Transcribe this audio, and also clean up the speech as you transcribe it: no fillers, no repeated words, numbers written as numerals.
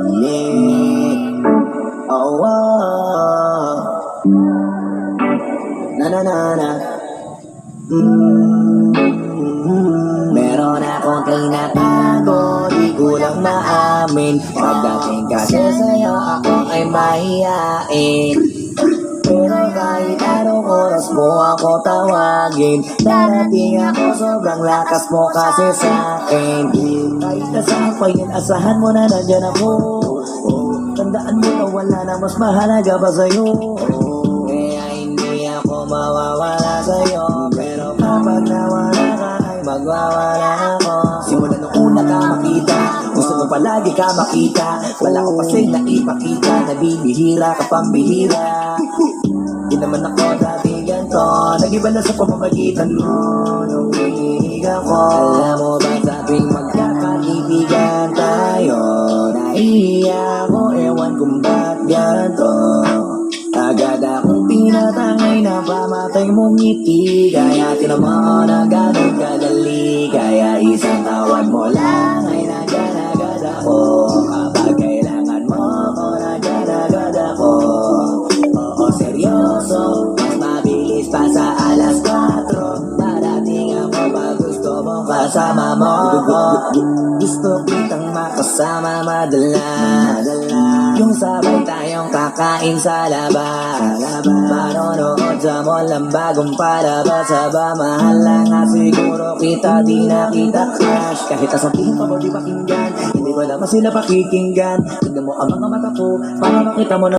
Yeah. Oh, oh. Na na na na. Meron akong tinatago, di ko lang maamin. Pagdating kasi sa'yo, ako ay mahihain. Pero kahit anong oras mo ako tawagin, darating ako, sobrang lakas mo kasi sa'kin. Kahit nasaan pa yun, asahan mo na nandyan ako. Tandaan mo na wala na mas mahalaga pa sa'yo. Kaya hindi ako mawawala sa'yo, pero kapag nawala ka ay magwawala ako. Simula nung una ka makita, gusto mo palagi ka makita. Wala ko kasi naipakita, nabibihira ka pambihira. Di naman ako dati ganito, nag-iba na sa pamamagitan mo nung hinihiga ko. Alam mo ba sa tuwing magkakaibigan tayo, naiiyak ko, ewan kung ba't ganito. Agad akong tinatangay na pamatay mong ngiti. Kaya tinamo na ganun kadali, kaya isang tawag mo lang ay nandyan agad ako. Kapag kailangan mo ko, nandyan agad ako. Oo, seryoso, mas mabilis pa sa alas 4. Darating ako pag gusto mo kasama mo ko. Gusto kitang makasama madalas, yung sabay tayong kakain sa labas. Manonood sa mall ang bagong palabas. Aba, mahal na nga siguro kita, di na kita crush. Kahit asabihin pa mo di pakinggan, hindi ko naman sila pakikinggan. Tignan mo ang mga mata ko, para makita mo na